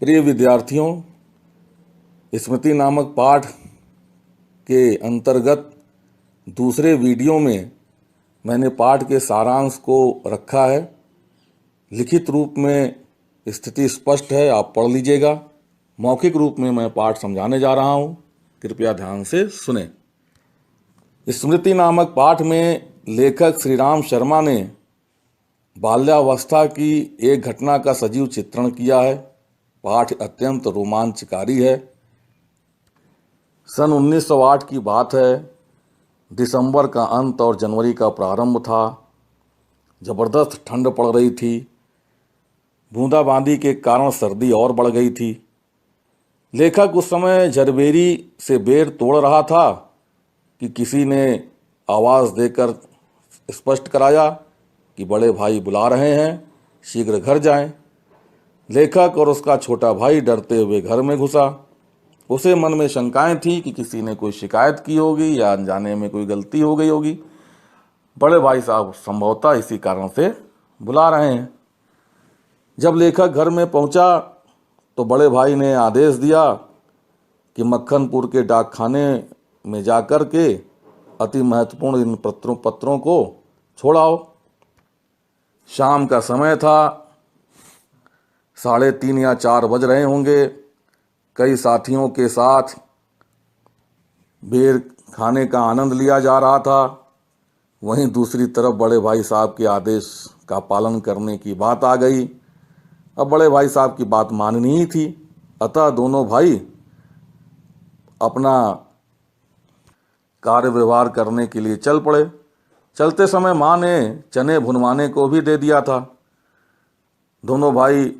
प्रिय विद्यार्थियों, स्मृति नामक पाठ के अंतर्गत दूसरे वीडियो में मैंने पाठ के सारांश को रखा है। लिखित रूप में स्थिति स्पष्ट है, आप पढ़ लीजिएगा। मौखिक रूप में मैं पाठ समझाने जा रहा हूँ, कृपया ध्यान से सुने। स्मृति नामक पाठ में लेखक श्री राम शर्मा ने बाल्यावस्था की एक घटना का सजीव चित्रण किया है। पाठ अत्यंत रोमांचकारी है। सन 1908 की बात है। दिसंबर का अंत और जनवरी का प्रारंभ था। जबरदस्त ठंड पड़ रही थी। बूंदाबांदी के कारण सर्दी और बढ़ गई थी। लेखक उस समय झरबेरी से बेर तोड़ रहा था कि किसी ने आवाज़ देकर स्पष्ट कराया कि बड़े भाई बुला रहे हैं, शीघ्र घर जाएं। लेखक और उसका छोटा भाई डरते हुए घर में घुसा। उसे मन में शंकाएं थी कि किसी ने कोई शिकायत की होगी या अनजाने में कोई गलती हो गई होगी। बड़े भाई साहब संभवतः इसी कारण से बुला रहे हैं। जब लेखक घर में पहुंचा तो बड़े भाई ने आदेश दिया कि मक्खनपुर के डाकखाने में जाकर के अति महत्वपूर्ण इन पत्रों को छोड़ाओ। शाम का समय था। 3:30 या 4 बज रहे होंगे। कई साथियों के साथ बेर खाने का आनंद लिया जा रहा था। वहीं दूसरी तरफ बड़े भाई साहब के आदेश का पालन करने की बात आ गई। अब बड़े भाई साहब की बात माननी ही थी। अतः दोनों भाई अपना कार्य व्यवहार करने के लिए चल पड़े। चलते समय माँ ने चने भुनवाने को भी दे दिया था। दोनों भाई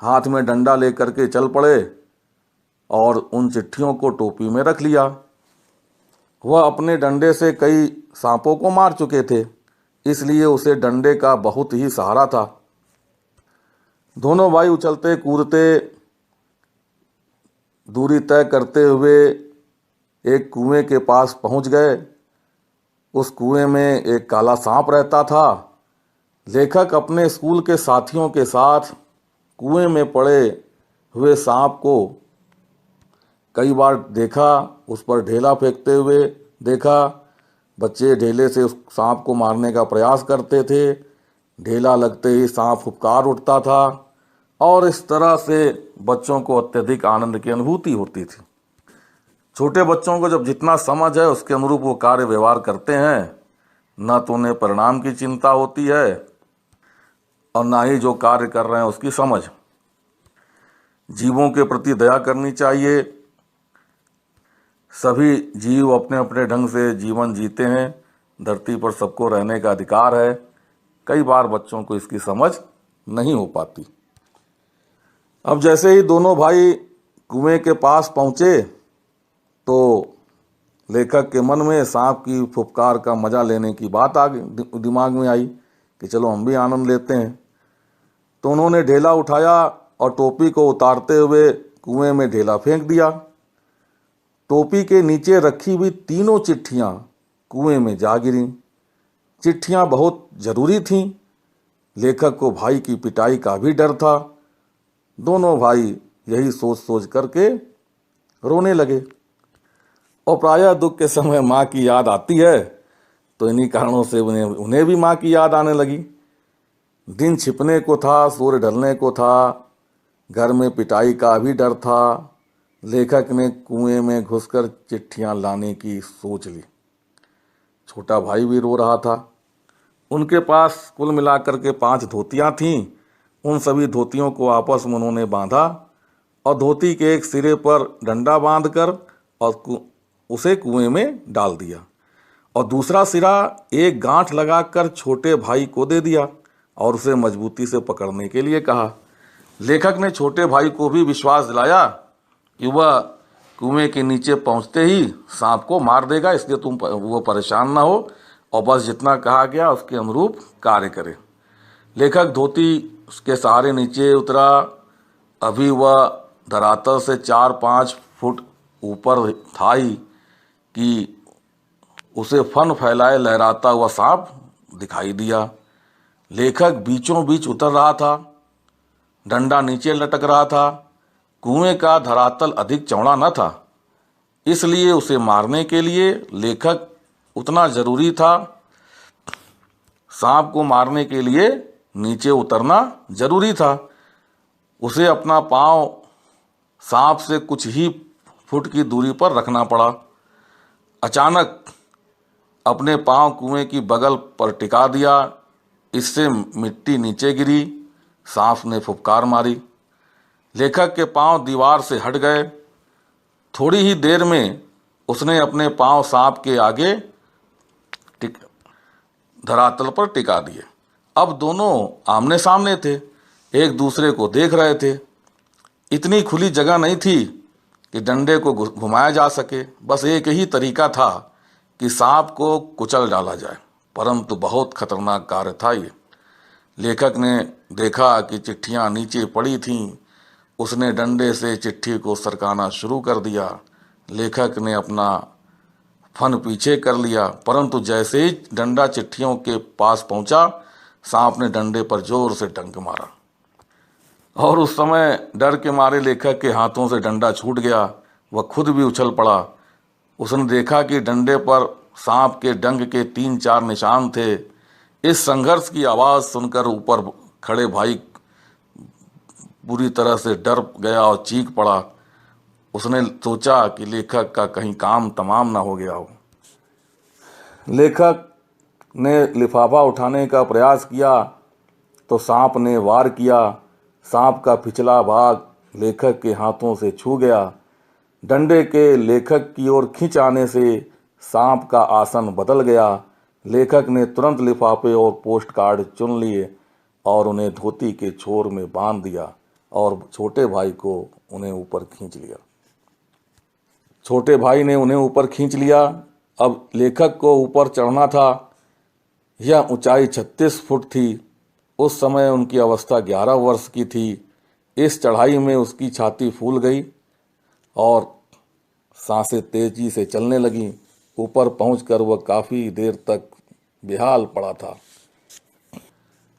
हाथ में डंडा लेकर के चल पड़े और उन चिट्ठियों को टोपी में रख लिया। वह अपने डंडे से कई सांपों को मार चुके थे, इसलिए उसे डंडे का बहुत ही सहारा था। दोनों भाई उछलते कूदते दूरी तय करते हुए एक कुएं के पास पहुंच गए। उस कुएं में एक काला सांप रहता था। लेखक अपने स्कूल के साथियों के साथ कुएं में पड़े हुए सांप को कई बार देखा, उस पर ढेला फेंकते हुए देखा। बच्चे ढेले से उस सांप को मारने का प्रयास करते थे। ढेला लगते ही सांप फुफकार उठता था और इस तरह से बच्चों को अत्यधिक आनंद की अनुभूति होती थी। छोटे बच्चों को जब जितना समझ है उसके अनुरूप वो कार्य व्यवहार करते हैं। न तो उन्हें परिणाम की चिंता होती है और ना ही जो कार्य कर रहे हैं उसकी समझ। जीवों के प्रति दया करनी चाहिए। सभी जीव अपने अपने ढंग से जीवन जीते हैं। धरती पर सबको रहने का अधिकार है। कई बार बच्चों को इसकी समझ नहीं हो पाती। अब जैसे ही दोनों भाई कुएं के पास पहुंचे तो लेखक के मन में सांप की फुफकार का मजा लेने की बात आ गई, दिमाग में आई कि चलो हम भी आनंद लेते हैं। तो उन्होंने ढेला उठाया और टोपी को उतारते हुए कुएं में ढेला फेंक दिया। टोपी के नीचे रखी हुई तीनों चिट्ठियां कुएं में जा गिरीं। चिट्ठियां बहुत जरूरी थीं। लेखक को भाई की पिटाई का भी डर था। दोनों भाई यही सोच सोच करके रोने लगे। और प्रायः दुख के समय माँ की याद आती है, तो इन्हीं कारणों से उन्हें भी माँ की याद आने लगी। दिन छिपने को था, सूर्य ढलने को था। घर में पिटाई का भी डर था। लेखक ने कुएं में घुसकर चिट्ठियां लाने की सोच ली। छोटा भाई भी रो रहा था। उनके पास कुल मिलाकर के 5 धोतियां थीं। उन सभी धोतियों को आपस में उन्होंने बांधा और धोती के एक सिरे पर डंडा बांधकर और उसे कुएं में डाल दिया और दूसरा सिरा एक गांठ लगाकर छोटे भाई को दे दिया और उसे मजबूती से पकड़ने के लिए कहा। लेखक ने छोटे भाई को भी विश्वास दिलाया कि वह कुएं के नीचे पहुंचते ही सांप को मार देगा, इसलिए तुम वो परेशान ना हो और बस जितना कहा गया उसके अनुरूप कार्य करे। लेखक धोती उसके सहारे नीचे उतरा। अभी वह धरातल से 4-5 फुट ऊपर था ही कि उसे फन फैलाए लहराता हुआ सांप दिखाई दिया। लेखक बीचों बीच उतर रहा था। डंडा नीचे लटक रहा था कुएं का धरातल अधिक चौड़ा न था, इसलिए उसे मारने के लिए लेखक उतना जरूरी था। सांप को मारने के लिए नीचे उतरना जरूरी था। उसे अपना पांव सांप से कुछ ही फुट की दूरी पर रखना पड़ा। अचानक अपने पांव कुएं की बगल पर टिका दिया। इससे मिट्टी नीचे गिरी। सांप ने फुफकार मारी। लेखक के पांव दीवार से हट गए। थोड़ी ही देर में उसने अपने पांव सांप के आगे धरातल पर टिका दिए। अब दोनों आमने सामने थे, एक दूसरे को देख रहे थे। इतनी खुली जगह नहीं थी कि डंडे को घुमाया जा सके। बस एक ही तरीका था कि सांप को कुचल डाला जाए, परंतु बहुत खतरनाक कार्य था ये। लेखक ने देखा कि चिट्ठियां नीचे पड़ी थीं। उसने डंडे से चिट्ठी को सरकाना शुरू कर दिया। लेखक ने अपना फन पीछे कर लिया, परंतु जैसे ही डंडा चिट्ठियों के पास पहुंचा, सांप ने डंडे पर जोर से डंक मारा और उस समय डर के मारे लेखक के हाथों से डंडा छूट गया। वह खुद भी उछल पड़ा। उसने देखा कि डंडे पर सांप के डंक के 3-4 निशान थे। इस संघर्ष की आवाज़ सुनकर ऊपर खड़े भाई बुरी तरह से डर गया और चीख पड़ा। उसने सोचा कि लेखक का कहीं काम तमाम ना हो गया हो। लेखक ने लिफाफा उठाने का प्रयास किया तो सांप ने वार किया। सांप का पिछला भाग लेखक के हाथों से छू गया। डंडे के लेखक की ओर खींच आने से सांप का आसन बदल गया। लेखक ने तुरंत लिफाफे और पोस्ट कार्ड चुन लिए और उन्हें धोती के छोर में बांध दिया और छोटे भाई को उन्हें ऊपर खींच लिया। छोटे भाई ने उन्हें ऊपर खींच लिया। अब लेखक को ऊपर चढ़ना था। यह ऊंचाई 36 फुट थी। उस समय उनकी अवस्था 11 वर्ष की थी। इस चढ़ाई में उसकी छाती फूल गई और सांसें तेजी से चलने लगीं। ऊपर पहुंचकर वह काफ़ी देर तक बेहाल पड़ा था।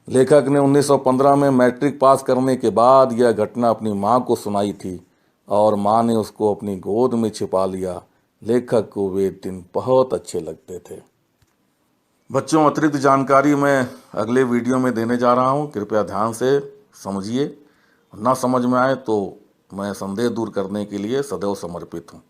लेखक ने 1915 में मैट्रिक पास करने के बाद यह घटना अपनी मां को सुनाई थी और मां ने उसको अपनी गोद में छिपा लिया। लेखक को वे दिन बहुत अच्छे लगते थे। बच्चों, अतिरिक्त जानकारी मैं अगले वीडियो में देने जा रहा हूं। कृपया ध्यान से समझिए। ना समझ में आए तो मैं संदेह दूर करने के लिए सदैव समर्पित हूं।